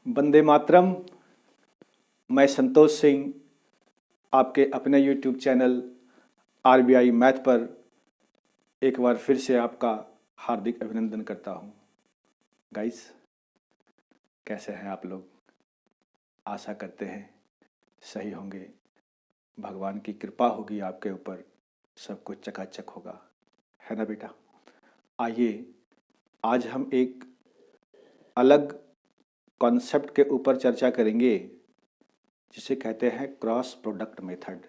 वंदे मातरम। मैं संतोष सिंह आपके अपने यूट्यूब चैनल आरबीआई मैथ पर एक बार फिर से आपका हार्दिक अभिनंदन करता हूं। गाइस, कैसे हैं आप लोग? आशा करते हैं सही होंगे। भगवान की कृपा होगी आपके ऊपर, सब कुछ चकाचक होगा, है ना बेटा? आइए आज हम एक अलग कॉन्सेप्ट के ऊपर चर्चा करेंगे जिसे कहते हैं क्रॉस प्रोडक्ट मेथड।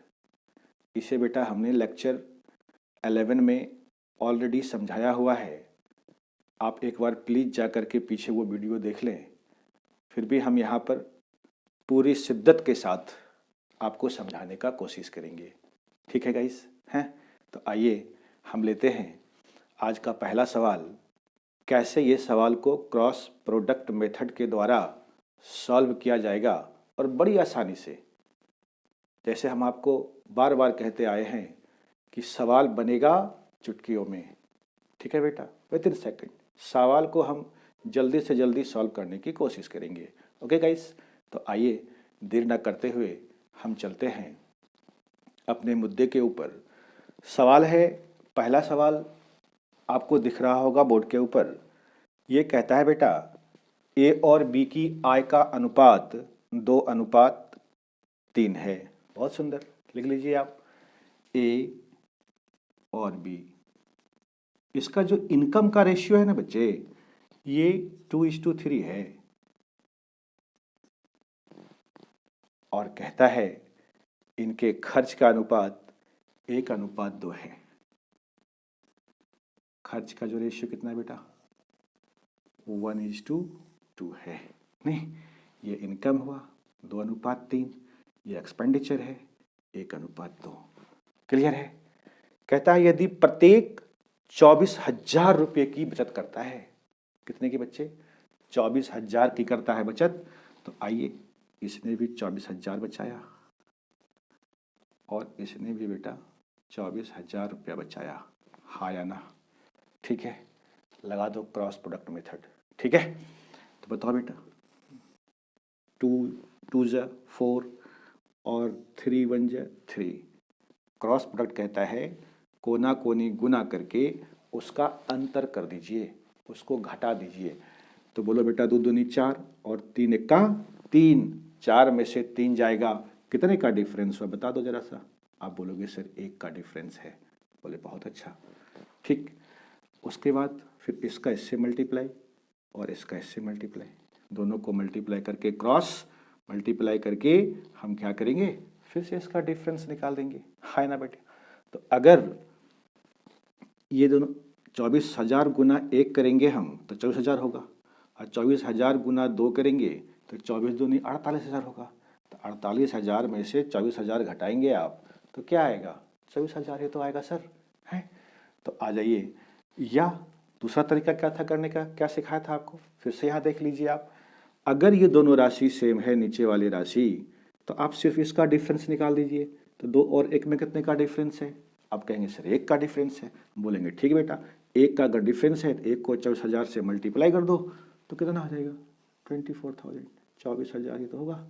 इसे बेटा हमने लेक्चर 11 में ऑलरेडी समझाया हुआ है। आप एक बार प्लीज़ जा कर के पीछे वो वीडियो देख लें। फिर भी हम यहाँ पर पूरी शिद्दत के साथ आपको समझाने का कोशिश करेंगे। ठीक है गाइस? हैं? तो आइए हम लेते हैं आज का पहला सवाल। कैसे ये सवाल को क्रॉस प्रोडक्ट मेथड के द्वारा सॉल्व किया जाएगा और बड़ी आसानी से। जैसे हम आपको बार बार कहते आए हैं कि सवाल बनेगा चुटकियों में। ठीक है बेटा? विद इन सेकेंड सवाल को हम जल्दी से जल्दी सॉल्व करने की कोशिश करेंगे। Okay guys? तो आइए देर न करते हुए हम चलते हैं अपने मुद्दे के ऊपर। सवाल है, पहला सवाल आपको दिख रहा होगा बोर्ड के ऊपर। ये कहता है बेटा ए और बी की आय का अनुपात 2:3 है। बहुत सुंदर, लिख लीजिए आप ए और बी। इसका जो इनकम का रेशियो है ना बच्चे, ये 2:3 है। और कहता है इनके खर्च का अनुपात 1:2 है। खर्च का जो रेशियो कितना है बेटा? 1:2 है। नहीं, ये इनकम हुआ 2:3, ये एक्सपेंडिचर है 1:2। क्लियर है? कहता है यदि प्रत्येक 24,000 रुपये की बचत करता है। कितने की बच्चे? 24,000 की करता है बचत। तो आइए इसने भी 24,000 बचाया और इसने भी बेटा 24,000 रुपया बचाया। हाँ या ना? ठीक है, लगा दो क्रॉस प्रोडक्ट मेथड। ठीक है, तो बताओ बेटा, 2 × 4 और 3 × 3। क्रॉस प्रोडक्ट कहता है कोना कोनी गुना करके उसका अंतर कर दीजिए, उसको घटा दीजिए। तो बोलो बेटा 2 दूनी 4 और 3 एक्का 3। 4 में से 3 जाएगा, कितने का डिफरेंस हुआ बता दो जरा सा। आप बोलोगे सर 1 का डिफरेंस है। बोले बहुत अच्छा। ठीक, उसके बाद फिर इसका इससे मल्टीप्लाई और इसका इससे मल्टीप्लाई, दोनों को मल्टीप्लाई करके क्रॉस मल्टीप्लाई करके हम क्या करेंगे? फिर से इसका डिफरेंस निकाल देंगे। है ना बेटे? तो अगर ये दोनों 24,000 गुना 1 करेंगे हम तो 24,000 होगा, और 24,000 गुना 2 करेंगे तो 24 दूनी 48,000 होगा। तो 48,000 में से 24,000 घटाएंगे आप तो क्या आएगा? 24,000 ही तो आएगा सर। है? तो आ जाइए। या दूसरा तरीका क्या था करने का, क्या सिखाया था आपको? फिर से यहाँ देख लीजिए आप। अगर ये दोनों राशि सेम है, नीचे वाली राशि, तो आप सिर्फ इसका डिफरेंस निकाल दीजिए। तो 2 और 1 में कितने का डिफरेंस है? आप कहेंगे सर 1 का डिफरेंस है। बोलेंगे ठीक बेटा, 1 का अगर डिफरेंस है तो 1 को 24,000 से मल्टीप्लाई कर दो तो कितना हो जाएगा? 24,000। 24,000 ही तो होगा।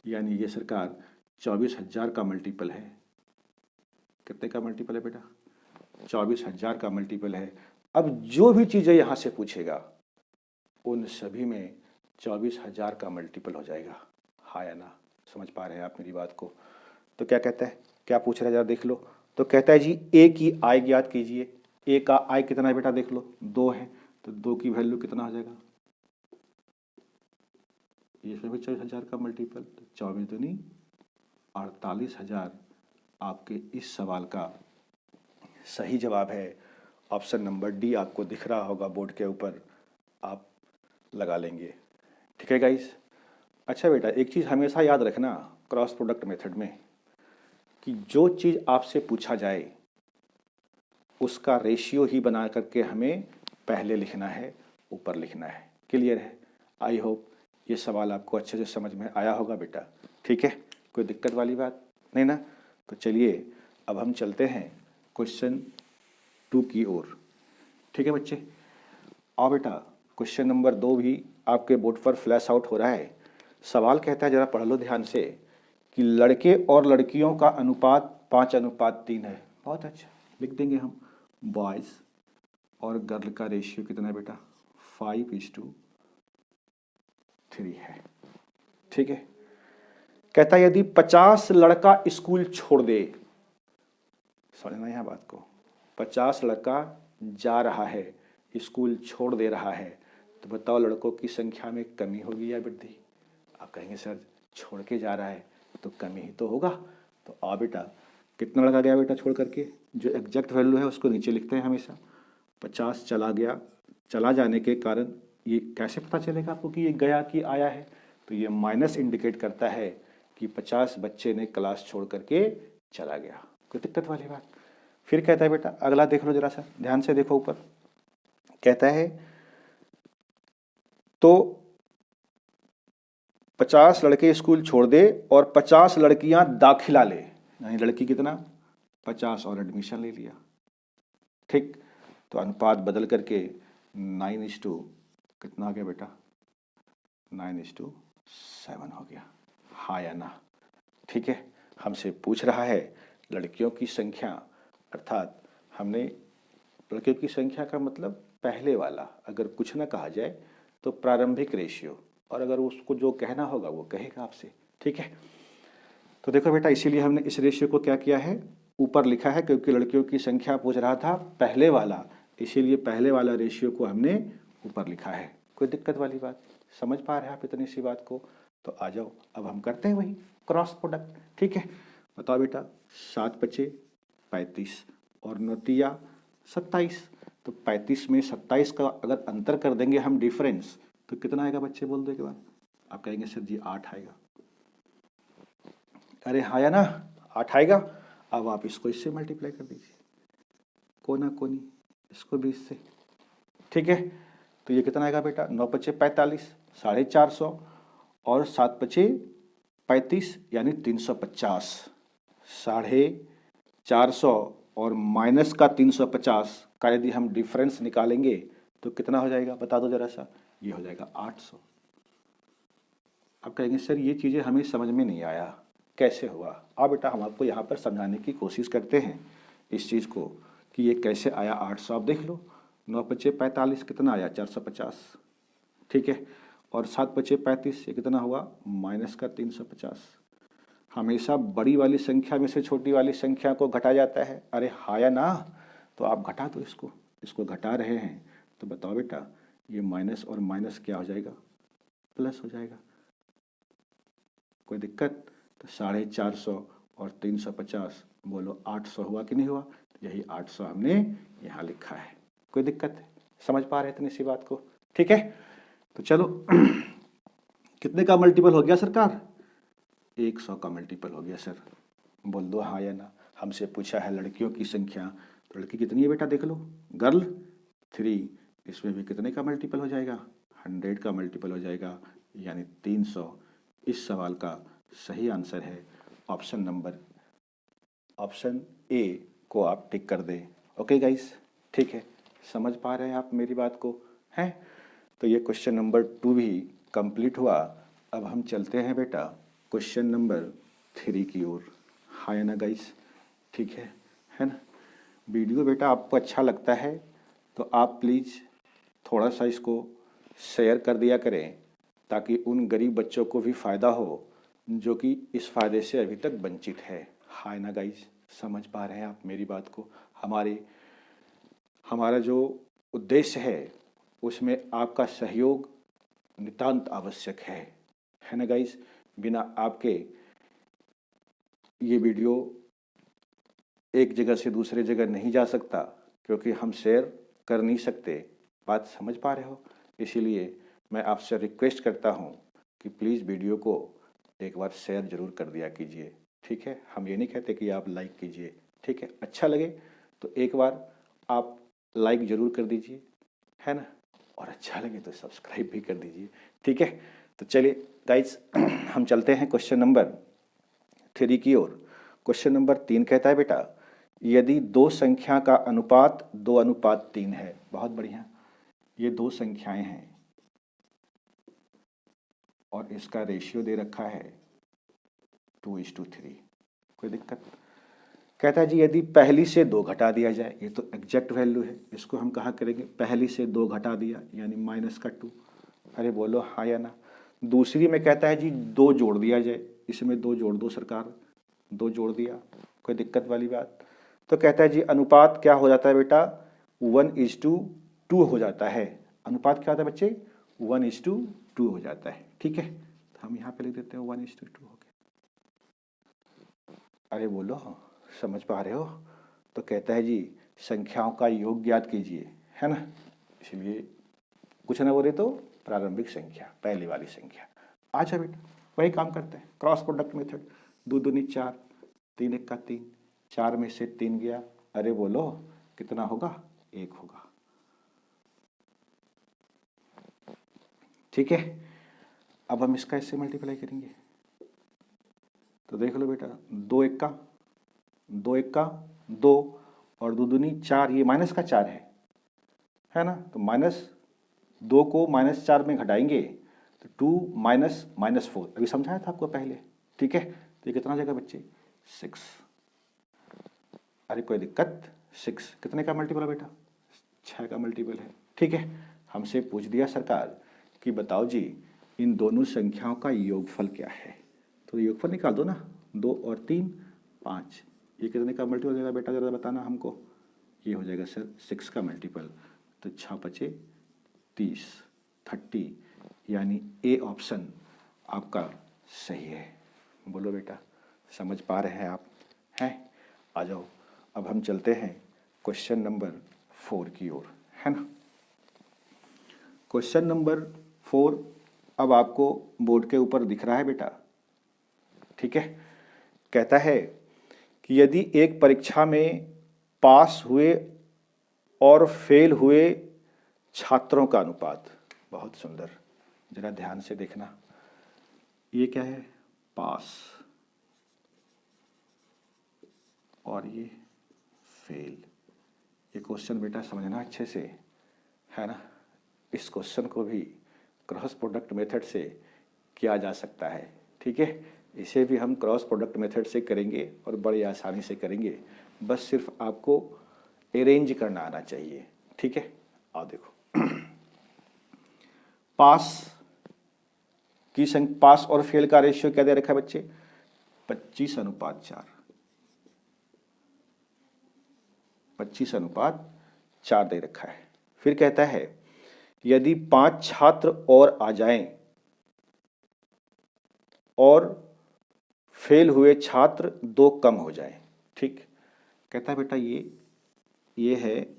यानी ये सरकार 24,000 का मल्टीपल है। कितने का मल्टीपल है बेटा? 24,000 का मल्टीपल है। अब जो भी चीज़ें यहाँ से पूछेगा उन सभी में 24,000 का मल्टीपल हो जाएगा। हाँ या ना? समझ पा रहे हैं आप मेरी बात को? तो क्या कहता है, क्या पूछ रहा है जरा देख लो। तो कहता है जी ए की आय ज्ञात कीजिए। ए का आय कितना है बेटा? देख लो 2 है, तो 2 की वैल्यू कितना हो जाएगा? इसमें भी 24,000 का मल्टीपल, तो 24 दूनी 48,000 आपके इस सवाल का सही जवाब है। ऑप्शन नंबर डी आपको दिख रहा होगा बोर्ड के ऊपर, आप लगा लेंगे। ठीक है गाइस? अच्छा बेटा, एक चीज़ हमेशा याद रखना क्रॉस प्रोडक्ट मेथड में कि जो चीज़ आपसे पूछा जाए उसका रेशियो ही बना करके हमें पहले लिखना है, ऊपर लिखना है। क्लियर है? आई होप ये सवाल आपको अच्छे से समझ में आया होगा बेटा। ठीक है, कोई दिक्कत वाली बात नहीं ना? तो चलिए अब हम चलते हैं क्वेश्चन 2 की ओर। ठीक है बच्चे? आओ बेटा, क्वेश्चन नंबर 2 भी आपके बोर्ड पर फ्लैश आउट हो रहा है। सवाल कहता है, जरा पढ़ लो ध्यान से, कि लड़के और लड़कियों का अनुपात 5:3 है। बहुत अच्छा, लिख देंगे हम। बॉयज़ और गर्ल का रेशियो कितना है बेटा? 5:3 है। ठीक है। कहता है यदि 50 लड़का स्कूल छोड़ दे, समझना यहाँ बात को, 50 लड़का जा रहा है, स्कूल छोड़ दे रहा है, तो बताओ लड़कों की संख्या में कमी होगी या वृद्धि? आप कहेंगे सर छोड़ के जा रहा है तो कमी ही तो होगा। तो आ बेटा, कितना लड़का गया बेटा छोड़ करके? जो एग्जैक्ट वैल्यू है उसको नीचे लिखते हैं हमेशा। 50 चला गया, चला जाने के कारण ये कैसे पता चलेगा आपको कि ये गया कि आया है? तो ये माइनस इंडिकेट करता है कि 50 बच्चे ने क्लास छोड़ करके चला गया। कोई दिक्कत वाली बात? फिर कहता है बेटा, अगला देख लो जरा सा, ध्यान से देखो ऊपर। कहता है तो 50 लड़के स्कूल छोड़ दे और 50 लड़कियां दाखिला ले, यानी लड़की कितना? 50 और एडमिशन ले लिया। ठीक, तो अनुपात बदल करके 9:, कितना हो गया बेटा? 9:7 हो गया। हाँ या ना? ठीक है। हमसे पूछ रहा है लड़कियों की संख्या, अर्थात हमने लड़कियों की संख्या का मतलब पहले वाला, अगर कुछ ना कहा जाए तो प्रारंभिक रेशियो, और अगर उसको जो कहना होगा वो कहेगा आपसे। ठीक है। तो देखो बेटा, इसीलिए हमने इस रेशियो को क्या किया है, ऊपर लिखा है, क्योंकि लड़कियों की संख्या पूछ रहा था पहले वाला, इसीलिए पहले वाला रेशियो को हमने ऊपर लिखा है। कोई दिक्कत वाली बात? समझ पा रहे हैं आप इतनी सी बात को? तो आ जाओ, अब हम करते हैं वही क्रॉस प्रोडक्ट। ठीक है, बताओ बेटा, 7×5 = 35 और 9×3 = 27। तो 35 में 27 का अगर अंतर कर देंगे हम, डिफरेंस, तो कितना आएगा बच्चे? बोल दो एक बार। आप कहेंगे सर जी 8 आएगा। अरे हाँ या ना? 8 आएगा। अब आप इसको इससे मल्टीप्लाई कर दीजिए, कोना कोनी, इसको भी इससे। ठीक है, तो ये कितना आएगा बेटा? 9×5 = 45, 450, और 7×5 = 35 यानी 350। 450 और माइनस का 350 का यदि हम डिफरेंस निकालेंगे तो कितना हो जाएगा? बता दो जरा सा। ये हो जाएगा 800। आप कहेंगे सर ये चीज़ें हमें समझ में नहीं आया, कैसे हुआ? बेटा, हम आपको यहाँ पर समझाने की कोशिश करते हैं इस चीज़ को कि ये कैसे आया 800। आप देख लो, 9×5 = 45, कितना आया? 450। ठीक है, और 7×5 = 35, ये कितना हुआ? माइनस का 350। हमेशा बड़ी वाली संख्या में से छोटी वाली संख्या को घटा जाता है। अरे हाँ या ना? तो आप घटा दो इसको घटा रहे हैं, तो बताओ बेटा, ये माइनस और माइनस क्या हो जाएगा? प्लस हो जाएगा। कोई दिक्कत? तो 450 और 350, बोलो 800 हुआ कि नहीं हुआ? तो यही 800 हमने यहाँ लिखा है। कोई दिक्कत है? समझ पा रहे हैं इतनी सी बात को? ठीक है, तो चलो कितने का मल्टीपल हो गया सरकार? 100 का मल्टीपल हो गया सर। बोल दो हाँ या ना। हमसे पूछा है लड़कियों की संख्या, तो लड़की कितनी है बेटा? देख लो, गर्ल 3, इसमें भी कितने का मल्टीपल हो जाएगा? 100 का मल्टीपल हो जाएगा, यानी 300। इस सवाल का सही आंसर है ऑप्शन ए को आप टिक कर दें। ओके गाइस, ठीक है, समझ पा रहे हैं आप मेरी बात को? हैं? तो ये क्वेश्चन नंबर 2 भी कंप्लीट हुआ। अब हम चलते हैं बेटा क्वेश्चन नंबर 3 की ओर। हाँ या ना गाइस? ठीक है ना? वीडियो बेटा आपको अच्छा लगता है तो आप प्लीज़ थोड़ा सा इसको शेयर कर दिया करें, ताकि उन गरीब बच्चों को भी फ़ायदा हो जो कि इस फ़ायदे से अभी तक वंचित है। हाय ना गाइस? समझ पा रहे हैं आप मेरी बात को? हमारा जो उद्देश्य है उसमें आपका सहयोग नितांत आवश्यक है ना गाइस? बिना आपके ये वीडियो एक जगह से दूसरे जगह नहीं जा सकता, क्योंकि हम शेयर कर नहीं सकते। बात समझ पा रहे हो? इसीलिए मैं आपसे रिक्वेस्ट करता हूँ कि प्लीज़ वीडियो को एक बार शेयर ज़रूर कर दिया कीजिए। ठीक है, हम ये नहीं कहते कि आप लाइक कीजिए। ठीक है, अच्छा लगे तो एक बार आप लाइक ज़रूर कर दीजिए, है ना? और अच्छा लगे तो सब्सक्राइब भी कर दीजिए। ठीक है, तो चलिए गाइस हम चलते हैं क्वेश्चन नंबर 3 की ओर। क्वेश्चन नंबर 3 कहता है बेटा, यदि दो संख्या का अनुपात 2:3 है। बहुत बढ़िया, ये दो संख्याएं हैं और इसका रेशियो दे रखा है 2:3। कोई दिक्कत? कहता है जी यदि पहली से 2 घटा दिया जाए, ये तो एग्जैक्ट वैल्यू है, इसको हम कहाँ करेंगे, पहली से 2 घटा दिया यानी -2। अरे बोलो हाँ या ना। दूसरी में कहता है जी 2 जोड़ दिया जाए, इसमें 2 जोड़ दो सरकार, 2 जोड़ दिया, कोई दिक्कत वाली बात? तो कहता है जी अनुपात क्या हो जाता है बेटा, 1:2 हो जाता है। अनुपात क्या होता है बच्चे, 1:2 हो जाता है। ठीक है, तो हम यहाँ पे लिख देते हैं 1:2 हो गया। अरे बोलो समझ पा रहे हो? तो कहता है जी संख्याओं का योग ज्ञात कीजिए, है ना, इसलिए कुछ ना बोले तो प्रारंभिक संख्या, पहली वाली संख्या। अच्छा बेटा वही काम करते हैं, क्रॉस प्रोडक्ट मेथड। 2 दूनी 4, 3 1 3, 4 में से 3 गया, अरे बोलो कितना होगा, 1 होगा। ठीक है, अब हम इसका इससे मल्टीप्लाई करेंगे, तो देख लो बेटा 2 1 का 2 और 2 दूनी 4, ये -4 है ना, तो -2 को -4 में घटाएंगे तो 2 -4, अभी समझाया था आपको पहले। ठीक है, तो ये कितना हो जाएगा बच्चे, 6। अरे कोई दिक्कत, 6 कितने का मल्टीपल है बेटा, 6 का मल्टीपल है। ठीक है, हमसे पूछ दिया सरकार कि बताओ जी इन दोनों संख्याओं का योगफल क्या है, तो योगफल निकाल दो ना, 2 और 3 5, ये कितने का मल्टीपल हो जाएगा बेटा, ज़रा बताना हमको। ये हो जाएगा सर 6 का मल्टीपल, तो 6 बचे 30, 30, यानी ए ऑप्शन आपका सही है। बोलो बेटा समझ पा रहे हैं आप, हैं? आ जाओ अब हम चलते हैं क्वेश्चन नंबर 4 की ओर, है ना। क्वेश्चन नंबर 4 अब आपको बोर्ड के ऊपर दिख रहा है बेटा। ठीक है, कहता है कि यदि एक परीक्षा में पास हुए और फेल हुए छात्रों का अनुपात, बहुत सुंदर, जरा ध्यान से देखना, ये क्या है, पास और ये फेल। ये क्वेश्चन बेटा समझना अच्छे से, है ना। इस क्वेश्चन को भी क्रॉस प्रोडक्ट मेथड से किया जा सकता है। ठीक है, इसे भी हम क्रॉस प्रोडक्ट मेथड से करेंगे और बड़ी आसानी से करेंगे, बस सिर्फ आपको अरेंज करना आना चाहिए। ठीक है, आओ देखो पास और फेल का रेशियो क्या दे रखा है बच्चे, 25:4, 25:4 दे रखा है। फिर कहता है यदि 5 छात्र और आ जाएं और फेल हुए छात्र 2 कम हो जाएं। ठीक, कहता है बेटा ये है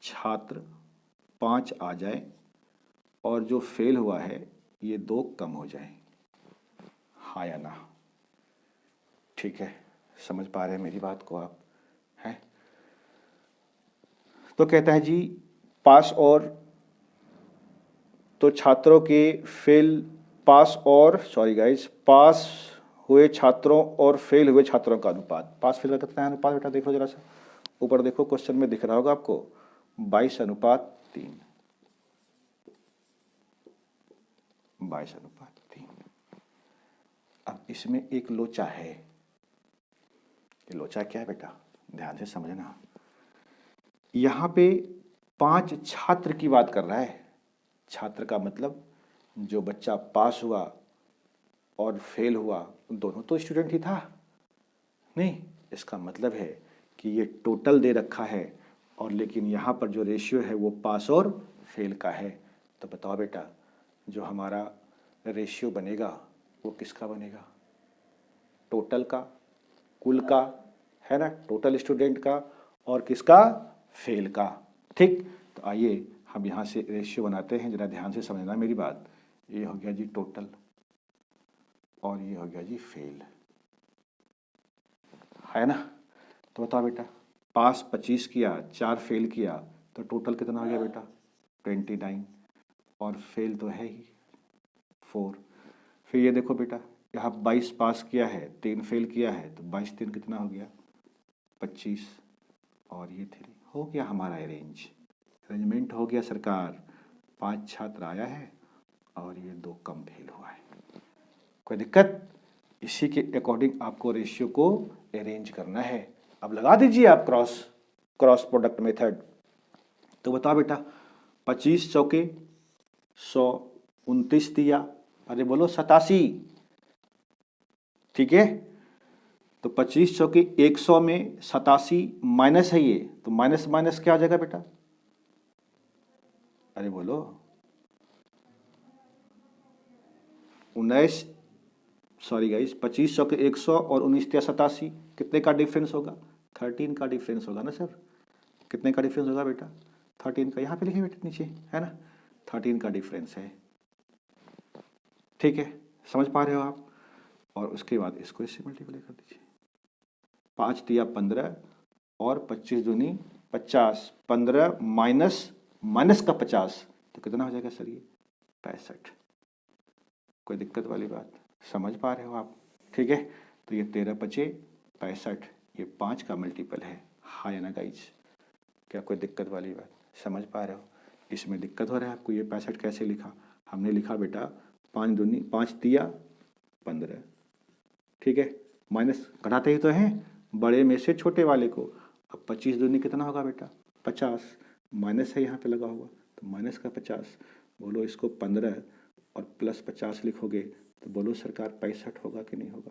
छात्र 5 आ जाए और जो फेल हुआ है ये 2 कम हो जाए, हाँ या ना। ठीक है, समझ पा रहे हैं मेरी बात को आप, हैं? तो कहता है जी पास और, तो छात्रों के पास हुए छात्रों और फेल हुए छात्रों का अनुपात, पास फेल का कितना है अनुपात बेटा, देखो जरा सा ऊपर देखो, क्वेश्चन में दिख रहा होगा आपको 22:3, 22:3। अब इसमें एक लोचा है, ये लोचा क्या है बेटा, ध्यान से समझना। यहाँ पे 5 छात्र की बात कर रहा है, छात्र का मतलब जो बच्चा पास हुआ और फेल हुआ दोनों तो स्टूडेंट ही था नहीं, इसका मतलब है कि ये टोटल दे रखा है, और लेकिन यहाँ पर जो रेशियो है वो पास और फेल का है। तो बताओ बेटा जो हमारा रेशियो बनेगा वो किसका बनेगा, टोटल का, कुल का, है ना, टोटल स्टूडेंट का, और किसका, फेल का। ठीक, तो आइए हम यहाँ से रेशियो बनाते हैं, जरा ध्यान से समझना मेरी बात। ये हो गया जी टोटल और ये हो गया जी फेल, है ना। तो बताओ बेटा पास 25 किया, 4 फेल किया, तो टोटल कितना हो गया बेटा 29, और फेल तो है ही 4। फिर ये देखो बेटा यहाँ 22 पास किया है, 3 फेल किया है, तो 22 3 कितना हो गया 25, और ये 3 हो गया हमारा अरेंजमेंट हो गया सरकार। 5 छात्र आया है और ये 2 कम फेल हुआ है। कोई दिक्कत? इसी के अकॉर्डिंग आपको रेशियो को अरेंज करना है। अब लगा दीजिए आप क्रॉस प्रोडक्ट मेथड। तो बताओ बेटा, 25 चौके 100, 29 दिया, अरे बोलो 87, ठीक है। तो 25 चौके 100 में 87 माइनस है ये, तो माइनस माइनस क्या आ जाएगा बेटा? अरे बोलो 19, सॉरी गाइस, 25 चौके 100 और 19 या 87, कितने का डिफरेंस होगा? 13 का डिफरेंस होगा ना सर। कितने का डिफरेंस होगा बेटा? 13 का। यहाँ पे लिखे बेटा नीचे, है ना, 13 का डिफरेंस है, ठीक है, समझ पा रहे हो आप। और उसके बाद इसको इससे मल्टीप्लाई कर दीजिए। 5 दिया 15 और 25 दूनी 50, 15 माइनस माइनस का 50, तो कितना हो जाएगा सर? ये 65। कोई दिक्कत वाली बात? समझ पा रहे हो आप, ठीक है। तो ये 13 पचे 65, ये 5 का मल्टीपल है, हाँ या ना गाइज? क्या कोई दिक्कत वाली बात? समझ पा रहे हो? इसमें दिक्कत हो रहा है आपको। ये 65 कैसे लिखा? हमने लिखा बेटा 5 दूनी 5 दिया 15, ठीक है, माइनस घटाते ही तो हैं बड़े में से छोटे वाले को। अब 25 दूनी कितना होगा बेटा? 50, माइनस है यहाँ पे लगा हुआ, तो माइनस का 50। बोलो इसको 15 और प्लस 50 लिखोगे तो बोलो सरकार 65 होगा कि नहीं होगा?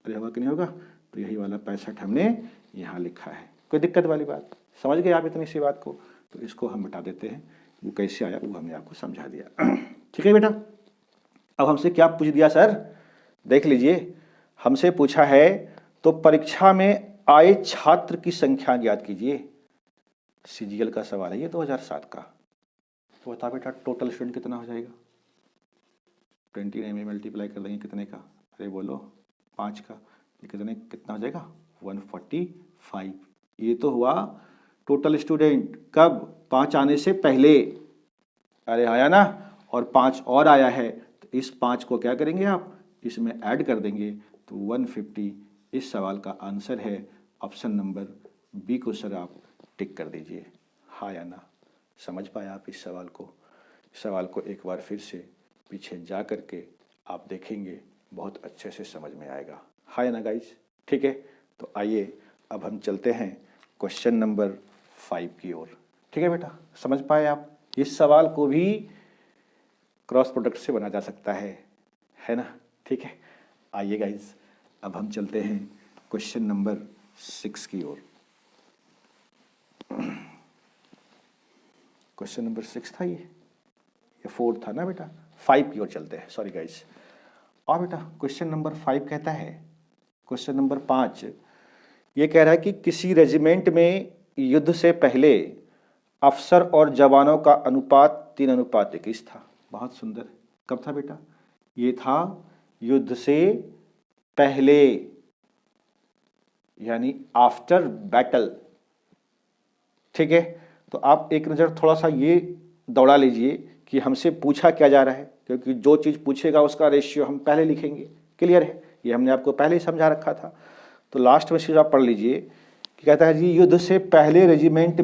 अरे होगा कि नहीं होगा? तो यही वाला 65 हमने यहाँ लिखा है। कोई दिक्कत वाली बात? समझ गए आप इतनी सी बात को? तो इसको हम बता देते हैं, वो कैसे आया वो हमने आपको समझा दिया, ठीक है बेटा। अब हमसे क्या पूछ दिया सर? देख लीजिए, हमसे पूछा है तो परीक्षा में आए छात्र की संख्या ज्ञात कीजिए। सीजीएल का सवाल है ये 2007 का। तो बता बेटा टोटल स्टूडेंट कितना हो जाएगा? 29 में मल्टीप्लाई कर देंगे कितने का? अरे बोलो 5 का। ये कितना हो जाएगा? 145। ये तो हुआ टोटल स्टूडेंट, कब? 5 आने से पहले, अरे आया ना, और 5 और आया है, तो इस 5 को क्या करेंगे आप? इसमें ऐड कर देंगे, तो 150 इस सवाल का आंसर है। ऑप्शन नंबर बी को सर आप टिक कर दीजिए, हाँ या ना? समझ पाए आप इस सवाल को? सवाल को एक बार फिर से पीछे जा कर के आप देखेंगे, बहुत अच्छे से समझ में आएगा, हाँ या ना गाइज? ठीक है, तो आइए अब हम चलते हैं क्वेश्चन नंबर 5 की ओर। ठीक है बेटा, समझ पाए आप? इस सवाल को भी क्रॉस प्रोडक्ट से बना जा सकता है ना? ठीक है, आइए गाइज अब हम चलते हैं क्वेश्चन नंबर 6 की ओर। क्वेश्चन नंबर 6 था ये 4 था ना बेटा? 5 की ओर चलते हैं, सॉरी गाइज। और बेटा क्वेश्चन नंबर 5 कहता है, क्वेश्चन नंबर 5 ये कह रहा है कि किसी रेजिमेंट में युद्ध से पहले अफसर और जवानों का अनुपात 3:21 था। बहुत सुंदर। कब था बेटा? ये था युद्ध से पहले, यानी आफ्टर बैटल। ठीक है, तो आप एक नज़र थोड़ा सा ये दौड़ा लीजिए कि हमसे पूछा क्या जा रहा है, क्योंकि जो चीज़ पूछेगा उसका रेशियो हम पहले लिखेंगे। क्लियर है? ये हमने आपको पहले ही समझा रखा था। तो लास्ट में चीज़ आप पढ़ लीजिए कि कहता है जी युद्ध से पहले रेजिमेंट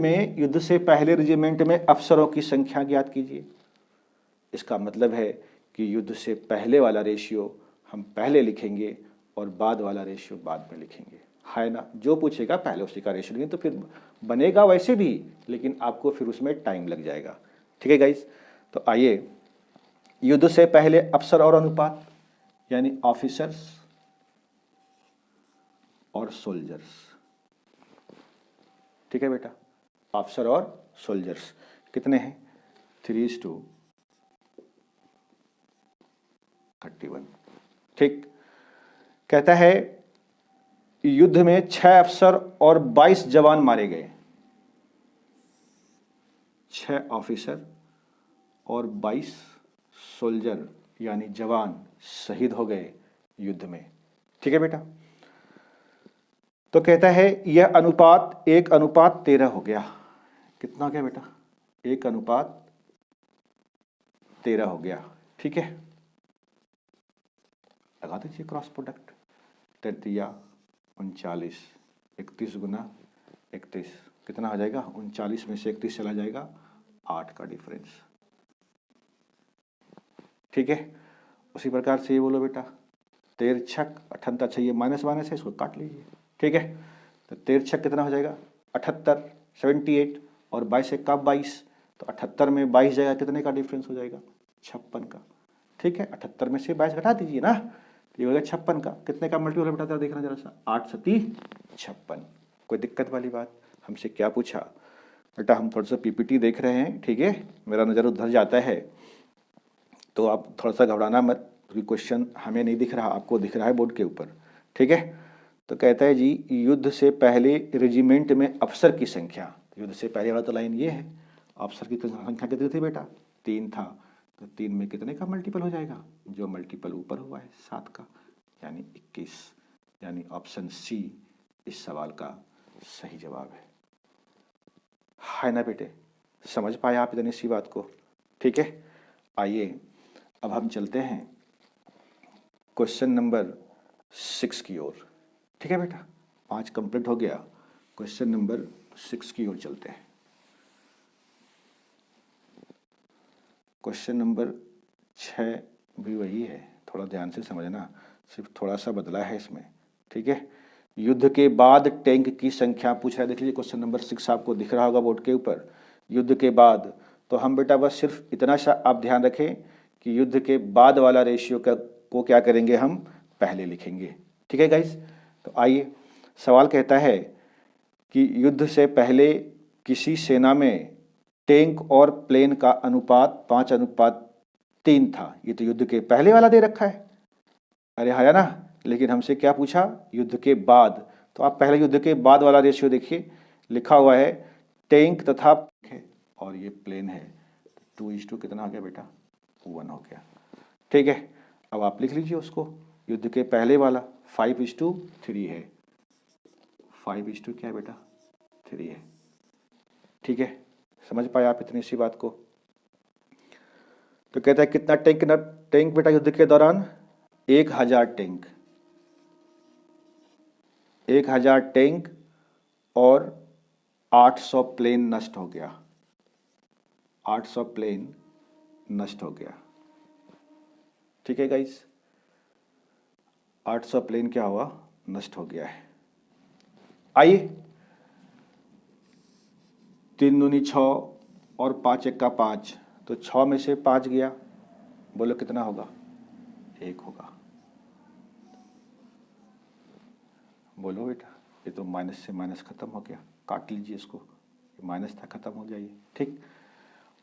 में अफसरों की संख्या ज्ञात कीजिए। इसका मतलब है कि युद्ध से पहले वाला रेशियो हम पहले लिखेंगे और बाद वाला रेशियो बाद में लिखेंगे, है ना? जो पूछेगा पहले उसी का रेशियो लिखेंगे, तो फिर बनेगा वैसे भी, लेकिन आपको फिर उसमें टाइम लग जाएगा। ठीक है गाइज, तो आइए युद्ध से पहले अफसर और अनुपात, यानी ऑफिसर्स और सोल्जर्स। ठीक है बेटा, ऑफिसर और सोल्जर्स कितने हैं? 3:31। ठीक, कहता है युद्ध में 6 अफसर और 22 जवान मारे गए। 6 ऑफिसर और 22 सोल्जर यानी जवान शहीद हो गए युद्ध में। ठीक है बेटा, तो कहता है यह अनुपात 1:13 हो गया। कितना हो गया बेटा? 1:13 हो गया। ठीक है, लगा दीजिए क्रॉस प्रोडक्ट। 39, 31 गुना 31 कितना हो जाएगा? 39 में से 31 चला जाएगा, 8 का डिफरेंस। ठीक है। उसी प्रकार से ये बोलो बेटा 13 छक 78, अच्छा ये माइनस माइनस है, इसको काट लीजिए, ठीक है। तो 13 छक कितना हो जाएगा 78, 78 और 22 का 22, तो 78 में 22 जाएगा, कितने का डिफरेंस हो जाएगा 56 का, ठीक है। 78 में से 22 घटा दीजिए ना, तो ये हो गया 56 का, कितने का मल्टीपल बेटा देखना जरा सा, 8 सती 56। कोई दिक्कत वाली बात? हमसे क्या पूछा बेटा, हम थोड़ा सा पीपीटी देख रहे हैं, ठीक है, मेरा नज़र उधर जाता है, तो आप थोड़ा सा घबराना मत, क्योंकि क्वेश्चन हमें नहीं दिख रहा, आपको दिख रहा है बोर्ड के ऊपर, ठीक है। तो कहता है जी युद्ध से पहले रेजिमेंट में अफसर की संख्या, युद्ध से पहले वाला तो लाइन ये है, अफसर की संख्या कितनी थी बेटा 3 था, तो 3 में कितने का मल्टीपल हो जाएगा, जो मल्टीपल ऊपर हुआ है 7 का, यानी 21, यानी ऑप्शन सी इस सवाल का सही जवाब है ना बेटे? समझ पाए आप इतनी सी बात को? ठीक है, आइए अब हम चलते हैं क्वेश्चन नंबर 6 की ओर। ठीक है बेटा, 5 कंप्लीट हो गया, क्वेश्चन नंबर 6 की ओर चलते हैं। क्वेश्चन नंबर 6 भी वही है, थोड़ा ध्यान से समझना, सिर्फ थोड़ा सा बदला है इसमें। ठीक है, युद्ध के बाद टैंक की संख्या पूछ रहा है, देख लीजिए क्वेश्चन नंबर 6 आपको दिख रहा होगा बोर्ड के ऊपर, युद्ध के बाद। तो हम बेटा बस सिर्फ इतना सा आप ध्यान रखें कि युद्ध के बाद वाला रेशियो को क्या करेंगे, हम पहले लिखेंगे। ठीक है गाइस, तो आइए सवाल कहता है कि युद्ध से पहले किसी सेना में टैंक और प्लेन का अनुपात 5:3 था। ये तो युद्ध के पहले वाला दे रखा है, अरे है ना, लेकिन हमसे क्या पूछा युद्ध के बाद। तो आप पहले युद्ध के बाद वाला रेशियो देखिए, लिखा हुआ है टैंक तथा और ये प्लेन है, 2:2 कितना आ गया बेटा 1 हो गया। ठीक है, अब आप लिख लीजिए उसको, युद्ध के पहले वाला 5:3 है, 5:2 क्या है बेटा 3 है। ठीक है, समझ पाए आप इतनी सी बात को? तो कहता है कितना टैंक बेटा युद्ध के दौरान 1000 टैंक, 1000 टैंक और 800 प्लेन नष्ट हो गया, 800 प्लेन नष्ट हो गया। ठीक है गाइस, 800 प्लेन क्या हुआ, नष्ट हो गया है। आइए 3 दूनी 6 और 5 1 का 5, तो 6 में से 5 गया, बोलो कितना होगा 1 होगा। बोलो बेटा, ये तो माइनस से माइनस खत्म हो गया, काट लीजिए इसको, माइनस था खत्म हो जाइए। ठीक,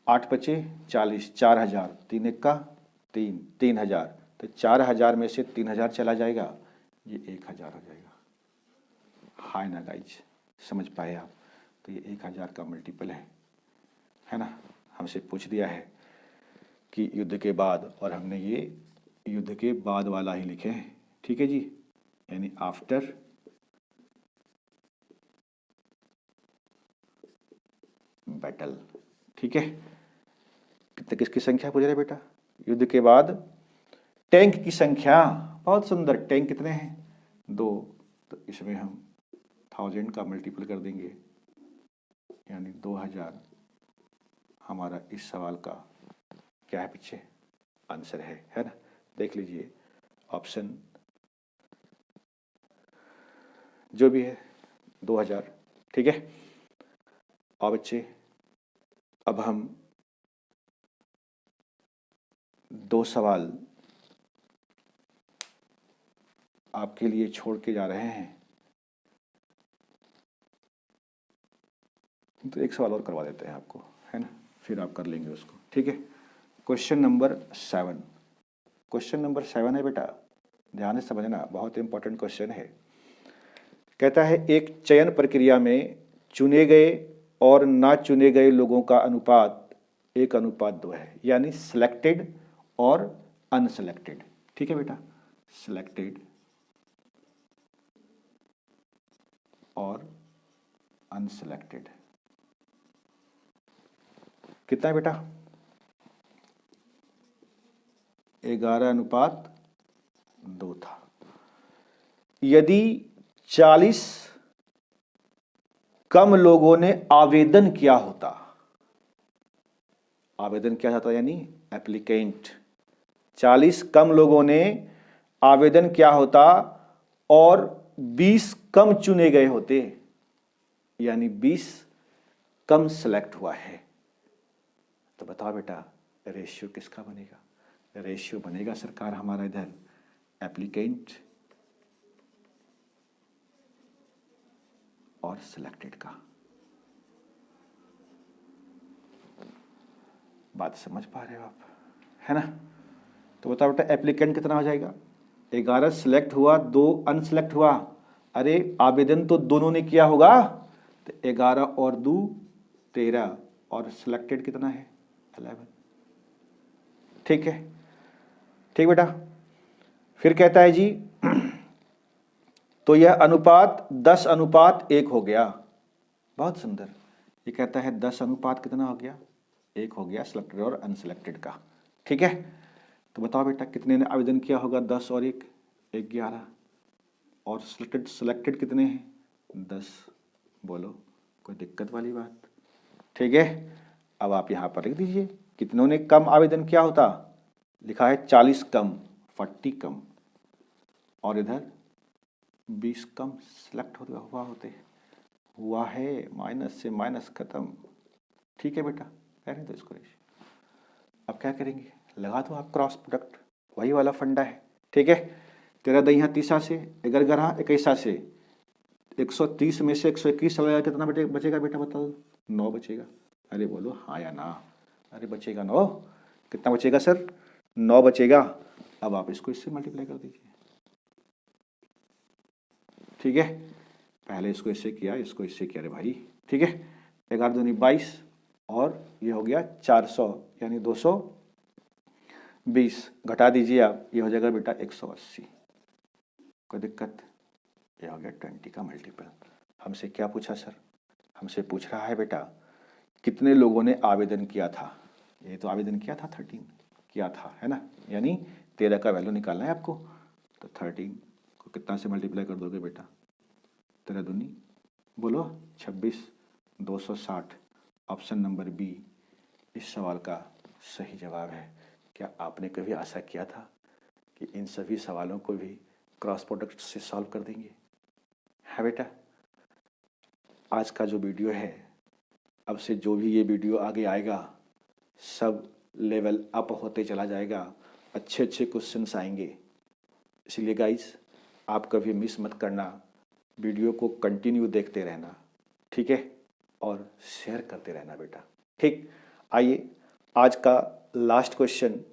8 बचे 40, 4000, 3 1 का 3, 3000, तो 4000 में से 3000 चला जाएगा, ये 1000 हो जाएगा। हाय ना गाइज, समझ पाए आप? तो ये 1000 का मल्टीपल है ना, हमसे पूछ दिया है कि युद्ध के बाद, और हमने ये युद्ध के बाद वाला ही लिखे हैं। ठीक है जी, यानी आफ्टर बैटल। ठीक है, कितने किसकी संख्या पूछ रहे बेटा, युद्ध के बाद टैंक की संख्या, बहुत सुंदर, टैंक कितने हैं 2, तो इसमें हम 1000 का मल्टीपल कर देंगे, यानी 2000 हमारा इस सवाल का क्या है, पीछे आंसर है ना। देख लीजिए ऑप्शन जो भी है 2000। ठीक है, और बच्चे अब हम 2 सवाल आपके लिए छोड़ के जा रहे हैं, तो 1 सवाल और करवा देते हैं आपको, है ना, फिर आप कर लेंगे उसको। ठीक है, क्वेश्चन नंबर 7, क्वेश्चन नंबर 7 है बेटा, ध्यान से समझना, बहुत इंपॉर्टेंट क्वेश्चन है। कहता है एक चयन प्रक्रिया में चुने गए और ना चुने गए लोगों का अनुपात 1:2 है, यानी सिलेक्टेड और अनसिलेक्टेड। ठीक है बेटा, सिलेक्टेड और अनसिलेक्टेड कितना है बेटा 11:2 था। यदि 40 कम लोगों ने आवेदन किया होता, आवेदन किया जाता यानी एप्लीकेंट, 40 कम लोगों ने आवेदन किया होता और 20 कम चुने गए होते, यानी 20 कम सेलेक्ट हुआ है। तो बताओ बेटा रेशियो किसका बनेगा? रेशियो बनेगा सरकार हमारा इधर एप्लीकेंट और सिलेक्टेड का। बात समझ पा रहे हो आप, है ना? तो बताओ बेटा एप्लीकेंट कितना हो जाएगा? 11 सिलेक्ट हुआ, 2 अनसिलेक्ट हुआ। अरे आवेदन तो दोनों ने किया होगा, तो 11 और 2 13 और सिलेक्टेड कितना है? 11। ठीक है, ठीक बेटा। फिर कहता है जी तो यह अनुपात 10:1 हो गया। बहुत सुंदर। ये कहता है 10 अनुपात कितना हो गया? 1 हो गया सिलेक्टेड और अनसिलेक्टेड का। ठीक है, तो बताओ बेटा कितने ने आवेदन किया होगा? 10 और 1 11। और सिलेक्टेड कितने हैं? 10। बोलो कोई दिक्कत वाली बात? ठीक है, अब आप यहाँ पर लिख दीजिए कितनों ने कम आवेदन किया होता। लिखा है 40 कम, 40 कम, और इधर 20 कम सिलेक्ट हुआ होते। हुआ है, माइनस से माइनस खत्म। ठीक है बेटा, कहने दो इसको। अब क्या करेंगे? लगा दो आप क्रॉस प्रोडक्ट, वही वाला फंडा है। ठीक है, 13 दही 30 से 11 11 21 से 130 में से 121 चला कितना बचेगा बेटा? बता दो। 9 बचेगा। अरे बोलो हाँ या ना? अरे बचेगा 9। कितना बचेगा सर? 9 बचेगा। अब आप इसको इससे मल्टीप्लाई कर दीजिए। ठीक है, पहले इसको इससे किया, इसको इससे किया रे भाई। ठीक है, 11 दूनी 22 और ये हो गया 400 यानी 220। घटा दीजिए आप, ये हो जाएगा बेटा 180। कोई दिक्कत? ये हो गया 20 का मल्टीपल। हमसे क्या पूछा सर? हमसे पूछ रहा है बेटा कितने लोगों ने आवेदन किया था। ये तो आवेदन किया था 13 किया था, है ना? यानी 13 का वैल्यू निकालना है आपको। तो 13 को कितना से मल्टीप्लाई कर दोगे बेटा? 13 दूनी बोलो 26, 260। ऑप्शन नंबर बी इस सवाल का सही जवाब है। क्या आपने कभी आशा किया था कि इन सभी सवालों को भी क्रॉस प्रोडक्ट से सॉल्व कर देंगे? है बेटा, आज का जो वीडियो है, अब से जो भी ये वीडियो आगे आएगा सब लेवल अप होते चला जाएगा, अच्छे अच्छे क्वेश्चंस आएंगे। इसलिए गाइस आप कभी मिस मत करना, वीडियो को कंटिन्यू देखते रहना। ठीक है, और शेयर करते रहना बेटा। ठीक, आइए आज का लास्ट क्वेश्चन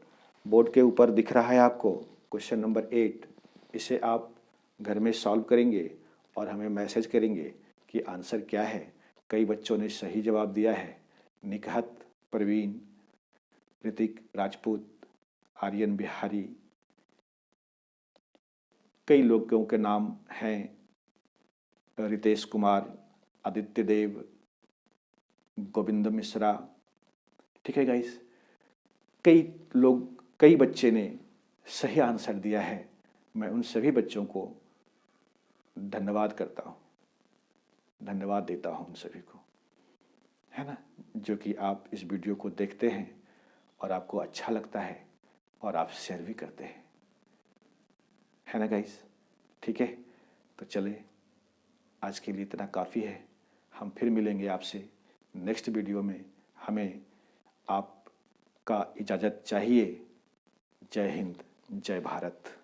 बोर्ड के ऊपर दिख रहा है आपको, क्वेश्चन नंबर 8। इसे आप घर में सॉल्व करेंगे और हमें मैसेज करेंगे कि आंसर क्या है। कई बच्चों ने सही जवाब दिया है। निकहत, प्रवीण, ऋतिक राजपूत, आर्यन बिहारी, कई लोगों के नाम हैं, रितेश कुमार, आदित्य देव, गोविंद मिश्रा। ठीक है गाइस, कई बच्चे ने सही आंसर दिया है। मैं उन सभी बच्चों को धन्यवाद करता हूँ, धन्यवाद देता हूँ उन सभी को, है ना, जो कि आप इस वीडियो को देखते हैं और आपको अच्छा लगता है और आप शेयर भी करते हैं, है ना गाइस? ठीक है, तो चले आज के लिए इतना काफ़ी है। हम फिर मिलेंगे आपसे नेक्स्ट वीडियो में। हमें आपका इजाज़त चाहिए। जय हिंद, जय भारत।